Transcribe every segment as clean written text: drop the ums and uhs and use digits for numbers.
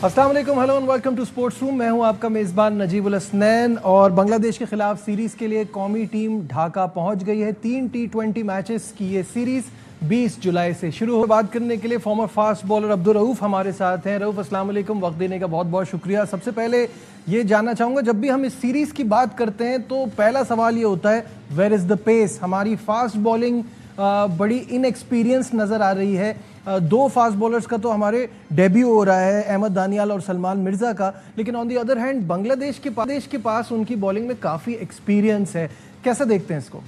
अस्सलाम वालेकुम, hello and welcome to sports room. मैं हूं आपका मेज़बान नजीबुल हसनैन और बांग्लादेश के खिलाफ सीरीज़ के लिए कौमी टीम ढाका पहुंच गई है। 3 T20 मैचेस की ये सीरीज़ 20 जुलाई से शुरू हो। बात करने के लिए farmer fast bowler Abdul Rauf हमारे साथ हैं। रऊफ़, अस्सलाम वालेकुम, वक्त देने का बहुत बहुत शुक्रिया। सबसे पहले ये जानना चाहूँगा, जब भी हम इस सीरीज़ की बात करते हैं तो पहला सवाल ये होता है, वेयर इज़ द पेस। हमारी फास्ट बॉलिंग बड़ी इनएक्सपीरियंस नज़र आ रही है। दो फास्ट बॉलर्स का तो हमारे डेब्यू हो रहा है, अहमद दानियाल और सलमान मिर्ज़ा का, लेकिन on the other hand Bangladesh के पास उनकी बॉलिंग में काफ़ी एक्सपीरियंस है। कैसा देखते हैं इसको?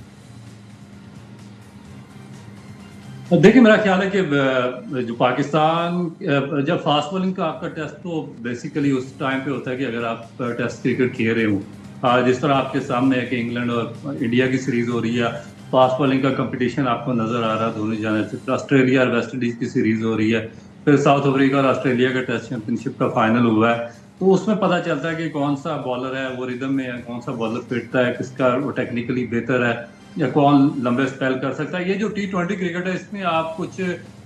देखिए, मेरा ख्याल है कि जो पाकिस्तान जब फास्ट बॉलिंग का आपका टेस्ट तो बेसिकली उस टाइम पे होता है कि अगर आप टेस्ट क्रिकेट खेल रहे हो, जिस तरह आपके सामने है कि इंग्लैंड और इंडिया की सीरीज हो रही है, फास्ट बॉलिंग का कंपटीशन आपको नजर आ रहा है दोनों जाने से। फिर ऑस्ट्रेलिया और वेस्ट इंडीज की सीरीज हो रही है, फिर साउथ अफ्रीका और ऑस्ट्रेलिया का टेस्ट चैंपियनशिप का फाइनल हुआ है। तो उसमें पता चलता है कि कौन सा बॉलर है वो रिदम में है, कौन सा बॉलर फिटता है, किसका वो टेक्निकली बेहतर है या कौन लंबे स्पेल कर सकता है। ये जो T20 क्रिकेट है, इसमें आप कुछ,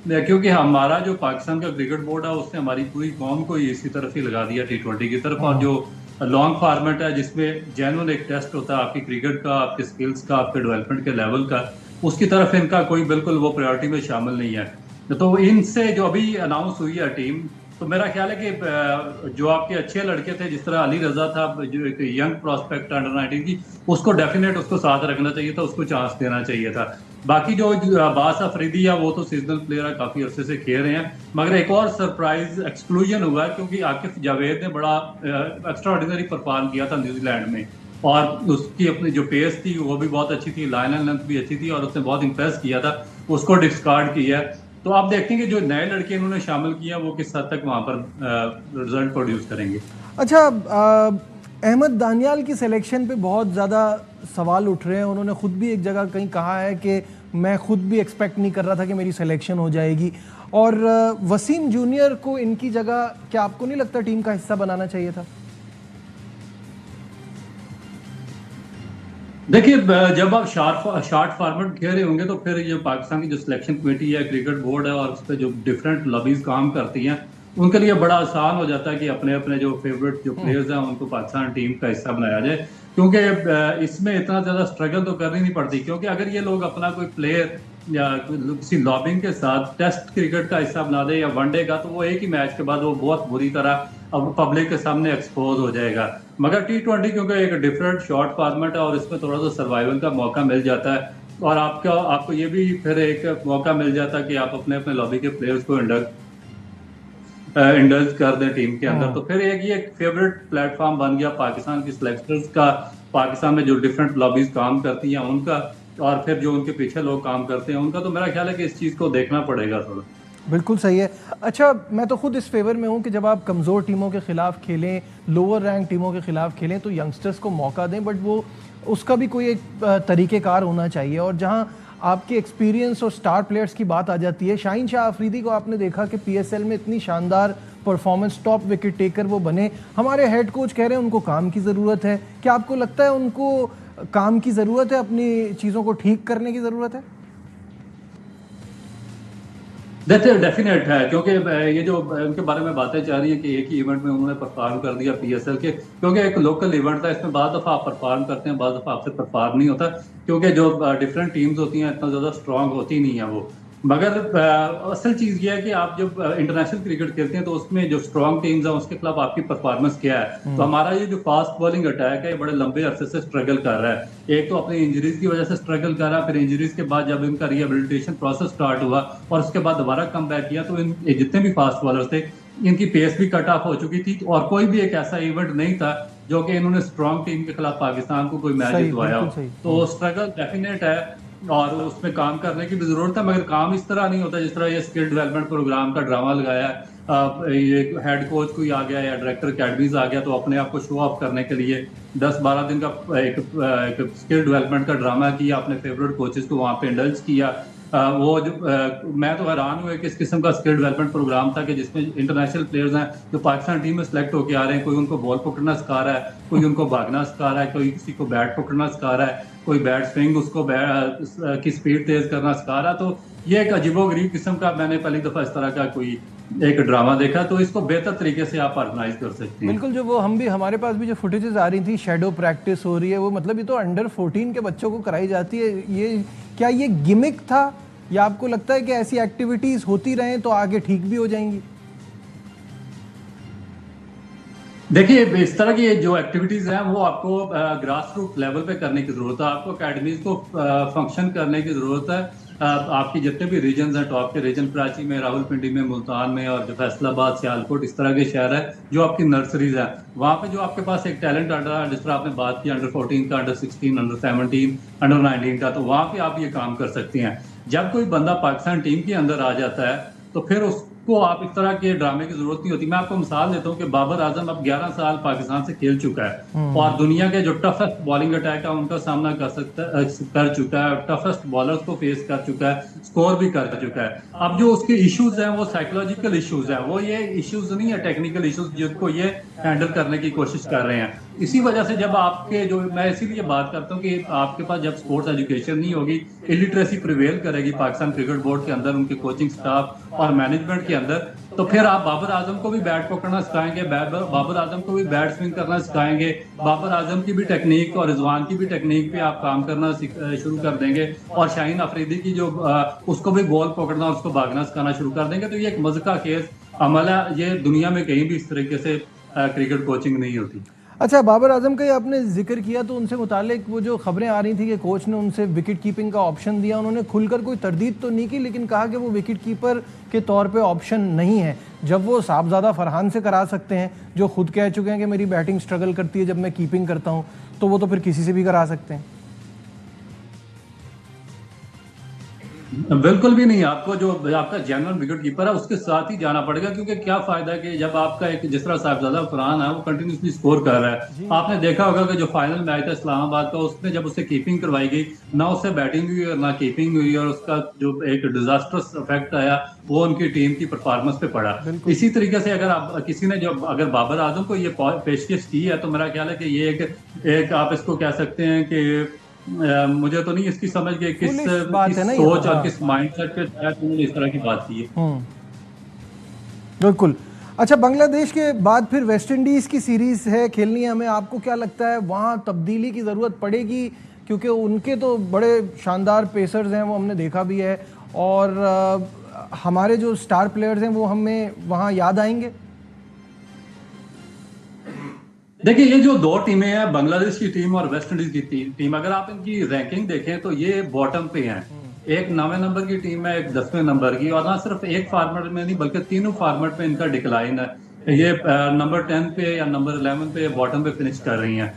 क्योंकि हमारा जो पाकिस्तान का क्रिकेट बोर्ड है उसने हमारी पूरी कौम को इसी तरफ ही लगा दिया T20 की तरफ। और जो लॉन्ग फॉर्मेट है जिसमें जेन्युइन एक टेस्ट होता है आपकी क्रिकेट का, आपके स्किल्स का, आपके डेवलपमेंट के लेवल का, उसकी तरफ इनका कोई बिल्कुल वो प्रायोरिटी में शामिल नहीं है। तो इनसे जो अभी अनाउंस हुई है टीम, तो मेरा ख्याल है कि जो आपके अच्छे लड़के थे, जिस तरह अली रजा था जो एक यंग प्रोस्पेक्ट अंडर 19 की, उसको डेफिनेट उसको साथ रखना चाहिए था, उसको चांस देना चाहिए था। बाकी जो अब्बास अफरीदी है वो तो सीजनल प्लेयर है, काफी अरसे से खेल रहे हैं। मगर एक और सरप्राइज एक्सक्लूजन हुआ है क्योंकि आकिफ जावेद ने बड़ा एक्स्ट्रा ऑर्डिनरी परफॉर्म किया था न्यूजीलैंड में, और उसकी अपनी जो पेस थी वो भी बहुत अच्छी थी, लाइन एंड लेंथ भी अच्छी थी और उसने बहुत इंप्रेस किया था, उसको डिस्कार्ड किया है। तो आप देखते हैं कि जो नए लड़के इन्होंने शामिल किया वो किस हद तक वहां पर रिजल्ट प्रोड्यूस करेंगे। अच्छा, अहमद दानियाल की सिलेक्शन पे बहुत ज़्यादा सवाल उठ रहे हैं। उन्होंने खुद भी एक जगह कहीं कहा है कि मैं खुद भी एक्सपेक्ट नहीं कर रहा था कि मेरी सिलेक्शन हो जाएगी। और वसीम जूनियर को इनकी जगह क्या आपको नहीं लगता टीम का हिस्सा बनाना चाहिए था? देखिए, जब आप शार्ट फॉर्मेट खेल रहे होंगे तो फिर ये पाकिस्तान की जो सिलेक्शन कमेटी है, क्रिकेट बोर्ड है और उस पर जो डिफरेंट लॉबीज काम करती हैं, उनके लिए बड़ा आसान हो जाता है कि अपने अपने जो फेवरेट जो प्लेयर्स हैं उनको पाकिस्तान टीम का हिस्सा बनाया जाए। क्योंकि इसमें इतना ज्यादा स्ट्रगल तो करनी नहीं पड़ती, क्योंकि अगर ये लोग अपना कोई प्लेयर या किसी लॉबिंग के साथ टेस्ट क्रिकेट का हिस्सा बना दे या वनडे का, तो वो एक ही मैच के बाद वो बहुत बुरी तरह अब पब्लिक के सामने एक्सपोज हो जाएगा। मगर T20 क्योंकि एक डिफरेंट शॉर्ट फॉर्मेट है और इसमें थोड़ा सा सर्वाइवल का मौका मिल जाता है, और आपको ये भी फिर एक मौका मिल जाता है कि आप अपने अपने लॉबी के प्लेयर्स को इंडल्ज कर दें टीम के अंदर। तो फिर ये एक फेवरेट प्लेटफॉर्म बन गया पाकिस्तान की सिलेक्टर्स का, पाकिस्तान में जो डिफरेंट लॉबीज काम करती हैं उनका, और फिर जो उनके पीछे लोग काम करते हैं उनका। तो मेरा ख्याल है कि इस चीज़ को देखना पड़ेगा थोड़ा। बिल्कुल सही है। अच्छा, मैं तो खुद इस फेवर में हूँ कि जब आप कमज़ोर टीमों के खिलाफ खेलें, लोअर रैंक टीमों के खिलाफ खेलें, तो यंगस्टर्स को मौका दें, बट वो उसका भी कोई एक तरीक़ेकार होना चाहिए। और जहाँ आपके एक्सपीरियंस और स्टार प्लेयर्स की बात आ जाती है, शाहीन शाह अफरीदी को आपने देखा कि PSL में इतनी शानदार परफॉर्मेंस, टॉप विकेट टेकर वो बने। हमारे हेड कोच कह रहे हैं उनको काम की ज़रूरत है। क्या आपको लगता है उनको काम की ज़रूरत है, अपनी चीज़ों को ठीक करने की ज़रूरत है? देखिए, डेफिनेट है, क्योंकि ये जो उनके बारे में बातें चल रही है कि एक ही इवेंट में उन्होंने परफॉर्म कर दिया PSL के, क्योंकि एक लोकल इवेंट था, इसमें बाद दफ़ा आप परफॉर्म करते हैं, बाद दफ़ा आपसे परफॉर्म नहीं होता, क्योंकि जो डिफरेंट टीम्स होती हैं इतना ज़्यादा स्ट्रांग होती नहीं है वो। मगर असल चीज़ ये है कि आप जब इंटरनेशनल क्रिकेट खेलते हैं तो उसमें जो स्ट्रांग टीम्स हैं उसके खिलाफ आपकी परफॉर्मेंस क्या है। तो हमारा ये जो फास्ट बॉलिंग अटैक है ये बड़े लंबे अरसे से स्ट्रगल कर रहा है। एक तो अपनी इंजरीज की वजह से स्ट्रगल कर रहा है, फिर इंजरीज के बाद जब इनका रिहेबिलिटेशन प्रोसेस स्टार्ट हुआ और उसके बाद दोबारा कम बैक किया, तो ये जितने भी फास्ट बॉलर थे इनकी पेस भी कट ऑफ हो चुकी थी, और कोई भी एक ऐसा इवेंट नहीं था जो कि इन्होंने स्ट्रांग टीम के खिलाफ पाकिस्तान को कोई मैच जितवाया हो। तो स्ट्रगल डेफिनेट है और उसमें काम करने की भी जरूरत है, मगर काम इस तरह नहीं होता जिस तरह ये स्किल डेवलपमेंट प्रोग्राम का ड्रामा लगाया है। ये हेड कोच कोई आ गया या डायरेक्टर अकेडमीज आ गया तो अपने आप को शो ऑफ करने के लिए 10-12 दिन का एक स्किल डेवलपमेंट का ड्रामा किया, अपने फेवरेट कोचेस को वहां पे इंडल्ज किया। मैं तो हैरान हुआ कि इस किस्म का स्किल डेवलपमेंट प्रोग्राम था कि जिसमें इंटरनेशनल प्लेयर्स हैं जो पाकिस्तान टीम में सेलेक्ट होकर आ रहे हैं, कोई उनको बॉल पकड़ना सिखा रहा है, कोई उनको भागना सिखा रहा है, कोई किसी को बैट पकड़ना सिखा रहा है, कोई बैट स्विंग उसको की स्पीड तेज करना सिखा रहा। तो ये एक अजीबोगरीब किस्म का मैंने पहली दफा इस तरह का कोई एक ड्रामा देखा। तो इसको बेहतर तरीके से आप ऑर्गेनाइज कर सकते हैं। बिल्कुल, जो वो हमारे पास भी जो फुटेजेस आ रही थी, शैडो प्रैक्टिस हो रही है, वो मतलब ये तो अंडर 14 के बच्चों को कराई जाती है। ये क्या ये गिमिक था, या आपको लगता है कि ऐसी एक्टिविटीज होती रहें तो आगे ठीक भी हो जाएंगी? देखिए, इस तरह की जो एक्टिविटीज हैं वो आपको ग्रास रूट लेवल पे करने की जरूरत है। आपको अकेडमीज को फंक्शन करने की जरूरत है। आपकी जितने भी रीजन हैं, टॉप के रीजन कराची में, रावलपिंडी में, मुल्तान में और जो फैसलाबाद, सियालकोट, इस तरह के शहर है जो आपकी नर्सरीज हैं, वहाँ पे जो आपके पास एक टैलेंट अंडर, जिस तरह आपने बात की अंडर 14 का, अंडर 16, अंडर 17, अंडर 19 का, तो वहाँ पे आप ये काम कर सकते हैं। जब कोई बंदा पाकिस्तान टीम के अंदर आ जाता है तो फिर उसको आप इस तरह के ड्रामे की जरूरत नहीं होती। मैं आपको मिसाल देता हूँ कि बाबर आजम अब 11 साल पाकिस्तान से खेल चुका है और दुनिया के जो टफेस्ट बॉलिंग अटैक है उनका सामना कर चुका है, टफेस्ट बॉलर्स को फेस कर चुका है, स्कोर भी कर चुका है। अब जो उसके इश्यूज हैं वो साइकोलॉजिकल इश्यूज हैं, वो ये इश्यूज नहीं है टेक्निकल इश्यूज जिसको ये हैंडल करने की कोशिश कर रहे हैं। इसी वजह से जब आपके जो, मैं इसीलिए बात करता हूँ कि आपके पास जब स्पोर्ट्स एजुकेशन नहीं होगी, इलिटरेसी प्रिवेल करेगी पाकिस्तान क्रिकेट बोर्ड के अंदर, उनके कोचिंग स्टाफ और मैनेजमेंट के अंदर, तो फिर आप बाबर आजम को भी बैट पकड़ना सिखाएंगे, बाबर आजम को भी बैट स्विंग करना सिखाएंगे, बाबर आजम की भी टेक्निक और रिजवान की भी टेक्निक पे आप काम करना शुरू कर देंगे, और शाहीन अफरीदी की जो उसको भी बॉल पकड़ना और उसको भागना सिखाना शुरू कर देंगे। तो ये एक मजे का केस अमल है, ये दुनिया में कहीं भी इस तरीके से क्रिकेट कोचिंग नहीं होती। अच्छा, बाबर आजम का ही आपने जिक्र किया, तो उनसे मुतालिक वो जो खबरें आ रही थी कि कोच ने उनसे विकेट कीपिंग का ऑप्शन दिया, उन्होंने खुलकर कोई तरदीद तो नहीं की, लेकिन कहा कि वो विकेट कीपर के तौर पे ऑप्शन नहीं है, जब वो साहबजादा फरहान से करा सकते हैं, जो खुद कह चुके हैं कि मेरी बैटिंग स्ट्रगल करती है जब मैं कीपिंग करता हूँ, तो वो तो फिर किसी से भी करा सकते हैं। बिल्कुल भी नहीं, आपको जो आपका जनरल विकेट कीपर है उसके साथ ही जाना पड़ेगा, क्योंकि क्या फायदा है कि जब आपका एक जिस तरह साहबजादा फरहान है वो कंटिन्यूसली स्कोर कर रहा है। आपने देखा होगा कि जो फाइनल मैच था इस्लामाबाद का, उसमें जब उससे कीपिंग करवाई गई, ना उससे बैटिंग हुई और ना कीपिंग हुई, और उसका जो एक डिजास्टर्स इफेक्ट आया वो उनकी टीम की परफॉर्मेंस पे पड़ा। इसी तरीके से अगर आप किसी ने जो अगर बाबर आजम को ये पेशकश की है, तो मेरा ख्याल है कि ये एक आप इसको कह सकते हैं कि मुझे तो नहीं इसकी समझ के किस सोच और किस माइंडसेट के तहत उन्होंने इस तरह की बात की है। बिल्कुल। अच्छा, बांग्लादेश के बाद फिर वेस्ट इंडीज की सीरीज है खेलनी है हमें, आपको क्या लगता है वहाँ तब्दीली की ज़रूरत पड़ेगी? क्योंकि उनके तो बड़े शानदार पेसर्स हैं, वो हमने देखा भी है, और हमारे जो स्टार प्लेयर्स हैं वो हमें वहाँ याद आएंगे। देखिए, ये जो दो टीमें हैं, बांग्लादेश की टीम और वेस्ट इंडीज की टीम, अगर आप इनकी रैंकिंग देखें तो ये बॉटम पे हैं। एक 9वें नंबर की टीम है, एक 10वें नंबर की, और ना सिर्फ एक फॉर्मेट में नहीं बल्कि तीनों फॉर्मेट में इनका डिक्लाइन है। ये नंबर 10 पे या नंबर 11 पे बॉटम पे फिनिश कर रही हैं।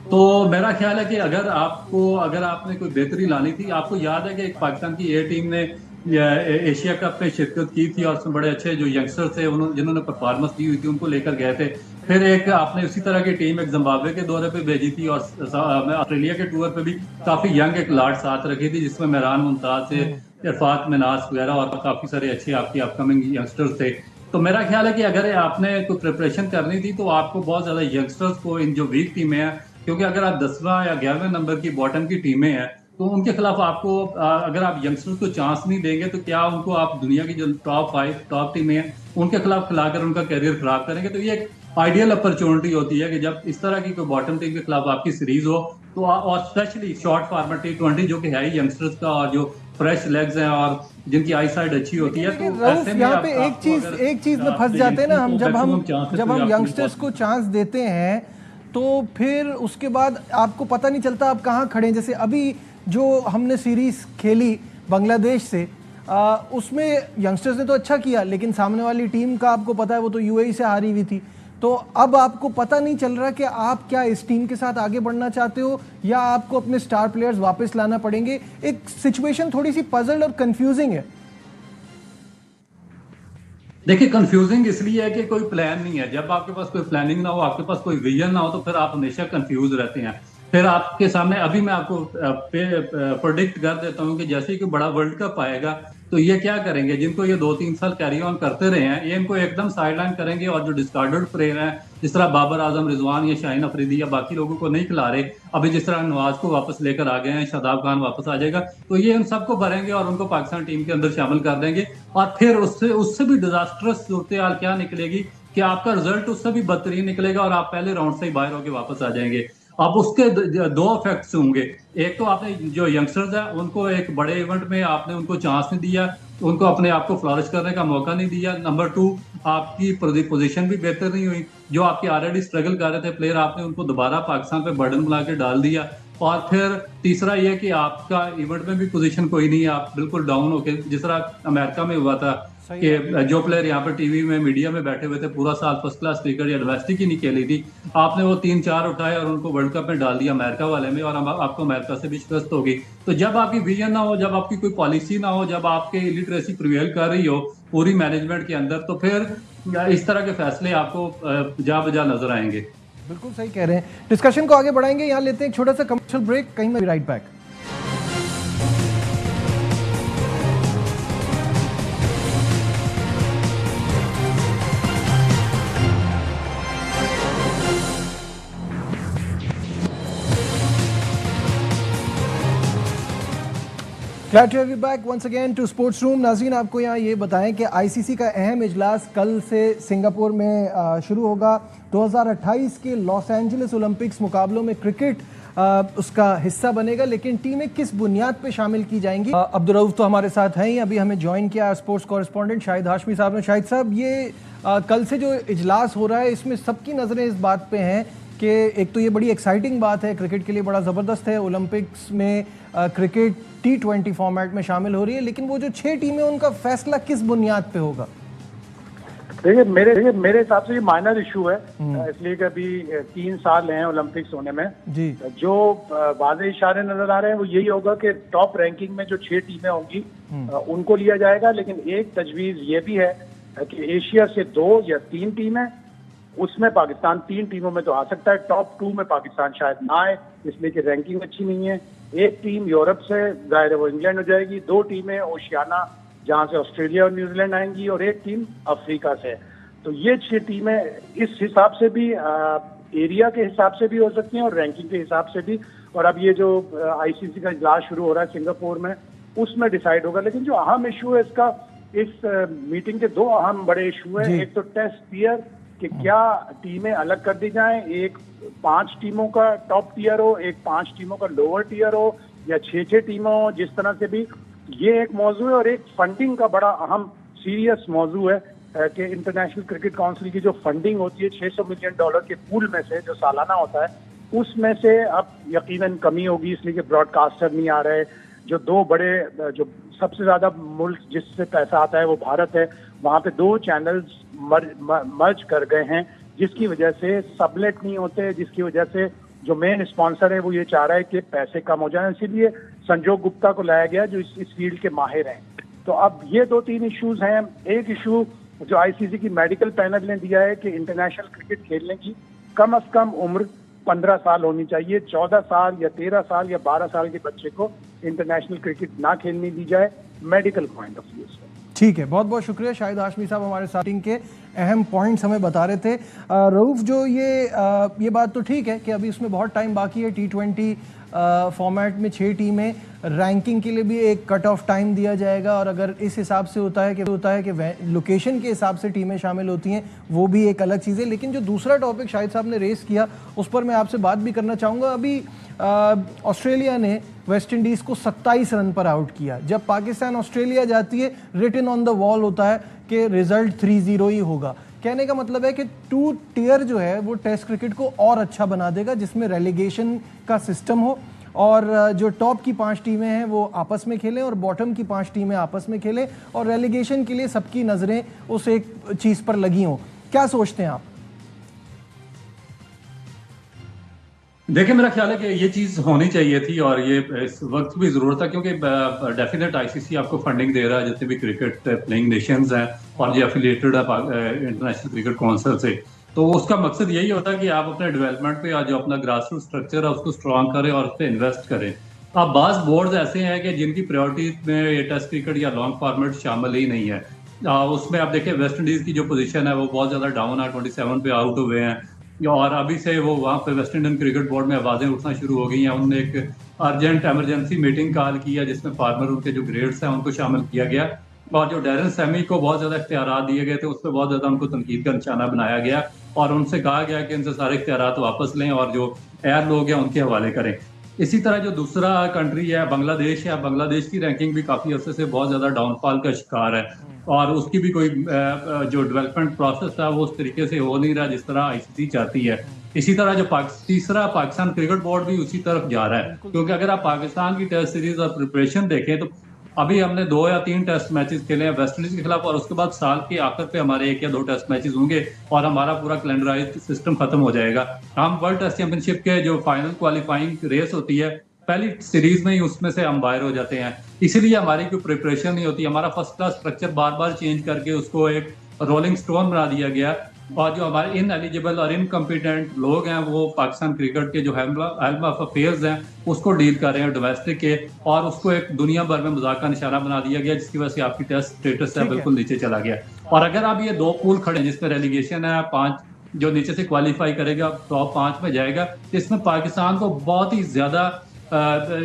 तो मेरा ख्याल है कि अगर आपने कोई बेहतरी लानी थी, आपको याद है कि एक पाकिस्तान की ए टीम ने एशिया कप में शिरकत की थी और उसमें बड़े अच्छे जो यंगस्टर थे जिन्होंने परफॉर्मेंस दी हुई थी उनको लेकर गए थे। फिर एक आपने उसी तरह की टीम एक जिम्बाब्वे के दौरे पे भेजी थी, और ऑस्ट्रेलिया के टूर पे भी काफी यंग एक लाट साथ रखी थी, जिसमें मेहरान मुमताज थे, इरफात मिनास वगैरह और काफी सारे अच्छे आपकी अपकमिंग यंगस्टर्स थे। तो मेरा ख्याल है कि अगर आपने कोई प्रिपरेशन करनी थी तो आपको बहुत ज्यादा यंगस्टर्स को, इन जो वीक टीमें हैं, क्योंकि अगर आप 10वां या 11वें नंबर की बॉटम की टीमें हैं तो उनके खिलाफ आपको अगर आप यंगस्टर्स को चांस नहीं देंगे तो क्या उनको आप दुनिया की जो टॉप 5 टॉप टीमें हैं उनके खिलाफ खिलाकर उनका करियर खराब करेंगे। तो ये एक आइडियल अपॉर्चुनिटी होती है कि जब इस तरह की कोई बॉटम टीम के खिलाफ आपकी सीरीज हो, तो और स्पेशली शॉर्ट फॉर्मेट T20 जो कि है ही यंगस्टर्स का और जो फ्रेश लेग्स हैं और जिनकी आई साइड अच्छी होती है, तो ऐसे में यहाँ पे एक चीज में फंस जाते हैं ना हम, जब हम यंगस्टर्स को चांस देते हैं तो फिर उसके बाद आपको पता नहीं चलता आप कहाँ खड़े हैं। जैसे अभी जो हमने सीरीज खेली बांग्लादेश से, उसमें यंगस्टर्स ने तो अच्छा किया, लेकिन सामने वाली टीम का आपको पता है वो तो यूएई से हारी हुई थी। तो अब आपको पता नहीं चल रहा कि आप क्या इस टीम के साथ आगे बढ़ना चाहते हो या आपको अपने स्टार प्लेयर्स वापस लाना पड़ेंगे। एक सिचुएशन थोड़ी सी पजल्ड और कंफ्यूजिंग है। देखिए, कंफ्यूजिंग इसलिए है कि कोई प्लान नहीं है। जब आपके पास कोई प्लानिंग ना हो, आपके पास कोई विजन ना हो, तो फिर आप हमेशा कंफ्यूज रहते हैं। फिर आपके सामने अभी मैं आपको प्रोडिक्ट कर देता हूँ कि जैसे ही कोई बड़ा वर्ल्ड कप आएगा तो ये क्या करेंगे? जिनको ये 2-3 साल कैरी ऑन करते रहे हैं, ये इनको एकदम साइडलाइन करेंगे और जो डिस्कार्डेड प्लेयर हैं, जिस तरह बाबर आजम, रिजवान या शाहीन अफरीदी या बाकी लोगों को नहीं खिला रहे, अभी जिस तरह नवाज को वापस लेकर आ गए हैं, शादाब खान वापस आ जाएगा, तो ये उन सबको भरेंगे और उनको पाकिस्तान टीम के अंदर शामिल कर देंगे। और फिर उससे उससे भी डिजास्टरस सूरत हाल क्या निकलेगी कि आपका रिजल्ट उससे भी बदतरीन निकलेगा और आप पहले राउंड से ही बाहर होकर वापस आ जाएंगे। अब उसके दो इफेक्ट्स होंगे। एक तो आपने जो यंगस्टर्स हैं उनको एक बड़े इवेंट में आपने उनको चांस नहीं दिया, उनको अपने आप को फ्लरिश करने का मौका नहीं दिया। नंबर 2, आपकी पोजीशन भी बेहतर नहीं हुई। जो आपके ऑलरेडी स्ट्रगल कर रहे थे प्लेयर, आपने उनको दोबारा पाकिस्तान पे बर्डन बना के डाल दिया। और फिर तीसरा ये कि आपका इवेंट में भी पोजीशन कोई नहीं है, आप बिल्कुल डाउन होके, जिस तरह अमेरिका में हुआ था कि जो प्लेयर यहाँ पर टीवी में मीडिया में बैठे हुए थे पूरा साल फर्स्ट क्लास क्रिकेट या डोमेस्टिक ही नहीं खेली थी, आपने वो 3-4 उठाए और उनको वर्ल्ड कप में डाल दिया अमेरिका वाले में, और आपको अमेरिका से भी शिकस्त होगी। तो जब आपकी विजन ना हो, जब आपकी कोई पॉलिसी ना हो, जब आपके इलिटरेसी प्रिवेल कर रही हो पूरी मैनेजमेंट के अंदर, तो फिर इस तरह के फैसले आपको जा बजा नजर आएंगे। बिल्कुल सही कह रहे हैं। डिस्कशन को आगे बढ़ाएंगे, यहाँ लेते हैं एक छोटा सा कमर्शियल ब्रेक, कहीं में right back. Glad to have you back once again to Sports Room। नाज़रीन, आपको यहाँ ये बताएं कि आईसीसी का अहम इजलास कल से सिंगापुर में शुरू होगा। 2028 के लॉस एंजलिस ओलंपिक्स मुकाबलों में क्रिकेट उसका हिस्सा बनेगा, लेकिन टीमें किस बुनियाद पे शामिल की जाएंगी? अब्दुल रऊफ तो हमारे साथ हैं ही, अभी हमें ज्वाइन किया स्पोर्ट्स कॉरेस्पॉन्डेंट शाहिद हाशमी साहब ने। शाहिद साहब, ये कल से जो इजलास हो रहा है इसमें सबकी नज़रें इस बात पे हैं कि एक तो ये बड़ी एक्साइटिंग बात है, क्रिकेट के लिए बड़ा ज़बरदस्त है, ओलंपिक्स में क्रिकेट T20 फॉर्मेट में शामिल हो रही है, लेकिन वो जो 6 टीमें उनका फैसला किस बुनियाद पे होगा? देखिए, मेरे हिसाब से ये माइनर इशू है, इसलिए कि अभी 3 साल हैं ओलंपिक्स होने में जी। जो वाज़ेह इशारे नजर आ रहे हैं वो यही होगा कि टॉप रैंकिंग में जो 6 टीमें होंगी उनको लिया जाएगा, लेकिन एक तजवीज ये भी है कि एशिया से 2 या 3 टीमें, उसमें पाकिस्तान 3 टीमों में तो आ सकता है, टॉप 2 में पाकिस्तान शायद ना आए, इसलिए कि रैंकिंग अच्छी नहीं है। एक टीम यूरोप से, जाहिर है वो इंग्लैंड हो जाएगी, 2 टीमें ओशियाना जहां से ऑस्ट्रेलिया और न्यूजीलैंड आएंगी, और एक टीम अफ्रीका से। तो ये 6 टीमें इस हिसाब से भी, एरिया के हिसाब से भी हो सकती हैं और रैंकिंग के हिसाब से भी। और अब ये जो आईसीसी का इजलास शुरू हो रहा है सिंगापुर में, उसमें डिसाइड होगा। लेकिन जो अहम इशू है इसका, इस मीटिंग के 2 अहम बड़े इशू है। एक तो टेस्ट टियर, कि क्या टीमें अलग कर दी जाएं, एक 5 टीमों का टॉप टियर हो, एक 5 टीमों का लोअर टियर हो, या 6 टीमें हो, जिस तरह से भी। ये एक मौजू है। और एक फंडिंग का बड़ा अहम सीरियस मौजू है कि इंटरनेशनल क्रिकेट काउंसिल की जो फंडिंग होती है $600 मिलियन के पूल में से, जो सालाना होता है, उसमें से अब यकीनन कमी होगी, इसलिए कि ब्रॉडकास्टर नहीं आ रहे। जो 2 बड़े, जो सबसे ज्यादा मुल्क जिससे पैसा आता है वो भारत है, वहां पे 2 चैनल्स मर्ज कर गए हैं, जिसकी वजह से सबलेट नहीं होते, जिसकी वजह से जो मेन स्पॉन्सर है वो ये चाह रहा है कि पैसे कम हो जाएं। इसीलिए संजोग गुप्ता को लाया गया जो इस फील्ड के माहिर हैं। तो अब ये 2-3 इश्यूज हैं। एक इशू जो आईसीसी की मेडिकल पैनल ने दिया है कि इंटरनेशनल क्रिकेट खेलने की कम से कम उम्र 15 साल होनी चाहिए। 14 साल या 13 साल या 12 साल के बच्चे को इंटरनेशनल क्रिकेट ना खेलने दी जाए, मेडिकल पॉइंट ऑफ व्यू से। ठीक है, बहुत बहुत शुक्रिया शाहिद हाशमी साहब, हमारे साथ के अहम पॉइंट्स हमें बता रहे थे। रऊफ, जो ये बात तो ठीक है कि अभी इसमें बहुत टाइम बाकी है। T20 फॉर्मेट में 6 टीमें, रैंकिंग के लिए भी एक कट ऑफ टाइम दिया जाएगा, और अगर इस हिसाब से होता है कि लोकेशन के हिसाब से टीमें शामिल होती हैं, वो भी एक अलग चीज़ है। लेकिन जो दूसरा टॉपिक शाहिद साहब ने रेस किया, उस पर मैं आपसे बात भी करना चाहूँगा। अभी ऑस्ट्रेलिया ने वेस्ट इंडीज़ को 27 रन पर आउट किया। जब पाकिस्तान ऑस्ट्रेलिया जाती है, रिटन ऑन द वॉल होता है कि रिजल्ट 3-0 ही होगा। कहने का मतलब है कि 2 टियर जो है वो टेस्ट क्रिकेट को और अच्छा बना देगा, जिसमें रेलीगेशन का सिस्टम हो, और जो टॉप की 5 टीमें हैं वो आपस में खेलें और बॉटम की 5 टीमें आपस में खेलें, और रेलीगेशन के लिए सबकी नज़रें उस एक चीज़ पर लगी हों। क्या सोचते हैं आप? देखिए, मेरा ख्याल है कि ये चीज़ होनी चाहिए थी, और ये इस वक्त भी ज़रूरत है, क्योंकि डेफिनेट आईसीसी आपको फंडिंग दे रहा है जितने भी क्रिकेट प्लेइंग नेशंस हैं, और ये एफिलिएटेड है इंटरनेशनल क्रिकेट काउंसिल से। तो उसका मकसद यही होता है कि आप अपने डेवलपमेंट पे, जो अपना ग्रास रूट स्ट्रक्चर है उसको स्ट्रॉन्ग करें और उस पर इन्वेस्ट करें। अब बाज़ बोर्ड्स ऐसे हैं कि जिनकी प्रायोरिटी में ये टेस्ट क्रिकेट या लॉन्ग फॉर्मेट शामिल ही नहीं है। उसमें आप देखिए वेस्ट इंडीज़ की जो पोजीशन है वो बहुत ज़्यादा डाउन है, 27 पे आउट हुए हैं और अभी से वो वहाँ पे वेस्ट इंडियन क्रिकेट बोर्ड में आवाज़ें उठना शुरू हो गई हैं। उन्होंने एक अर्जेंट एमरजेंसी मीटिंग कॉल की है जिसमें फार्मर उनके जो ग्रेड्स हैं उनको शामिल किया गया और जो डैरन सैमी को बहुत ज़्यादा इख्तियारात दिए गए थे उस पर बहुत ज़्यादा उनको तनकीद का निशाना बनाया गया और उनसे कहा गया कि इनसे सारे इख्तियारात वापस लें और जो एयर लोग हैं उनके हवाले करें। इसी तरह जो दूसरा कंट्री है बांग्लादेश है, बांग्लादेश की रैंकिंग भी काफ़ी अरसे से बहुत ज़्यादा डाउनफॉल का शिकार है और उसकी भी कोई जो डेवलपमेंट प्रोसेस था वो उस तरीके से हो नहीं रहा जिस तरह आईसीसी चाहती है। इसी तरह जो तीसरा पाकिस्तान क्रिकेट बोर्ड भी उसी तरफ जा रहा है, क्योंकि अगर आप पाकिस्तान की टेस्ट सीरीज और प्रिपरेशन देखें तो अभी हमने 2 या 3 टेस्ट मैचेस खेले हैं वेस्ट इंडीज के खिलाफ और उसके बाद साल के आखिर पे हमारे 1 या 2 टेस्ट मैचेस होंगे और हमारा पूरा कैलेंडराइज्ड सिस्टम खत्म हो जाएगा। हम वर्ल्ड टेस्ट चैंपियनशिप के जो फाइनल क्वालिफाइंग रेस होती है पहली सीरीज में ही उसमें से हम बाहर हो जाते हैं, इसीलिए हमारी कोई प्रिपरेशन नहीं होती। हमारा फर्स्ट क्लास स्ट्रक्चर बार बार चेंज करके उसको एक रोलिंग स्टोन बना दिया गया और जो हमारे इन एलिजिबल और इनकम्पिटेंट लोग हैं वो पाकिस्तान क्रिकेट के जो हेल्म ऑफ अफेयर्स हैं उसको डील कर रहे हैं डोमेस्टिक के और उसको एक दुनिया भर में मजाक का निशाना बना दिया गया जिसकी वजह से आपकी टेस्ट स्टेटस है बिल्कुल नीचे चला गया। और अगर आप ये 2 पूल खड़े हैं जिसमें रेलीगेशन है 5 जो नीचे से क्वालिफाई करेगा टॉप 5 में जाएगा, इसमें पाकिस्तान को बहुत ही ज्यादा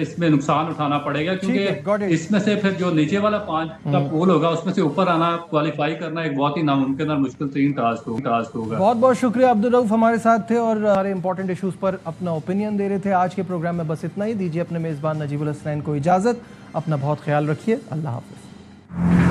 इसमें नुकसान उठाना पड़ेगा क्योंकि इसमें से फिर जो नीचे वाला 5 का पूल होगा उसमें से ऊपर आना क्वालिफाई करना एक बहुत ही नामुमकिन और मुश्किल तरीन टास्क होगा। बहुत बहुत शुक्रिया अब्दुल रऊफ हमारे साथ थे और सारे इंपॉर्टेंट इश्यूज पर अपना ओपिनियन दे रहे थे। आज के प्रोग्राम में बस इतना ही। दीजिए अपने मेजबान नजीबुल हसनैन को इजाजत। अपना बहुत ख्याल रखिए। अल्लाह हाफिज।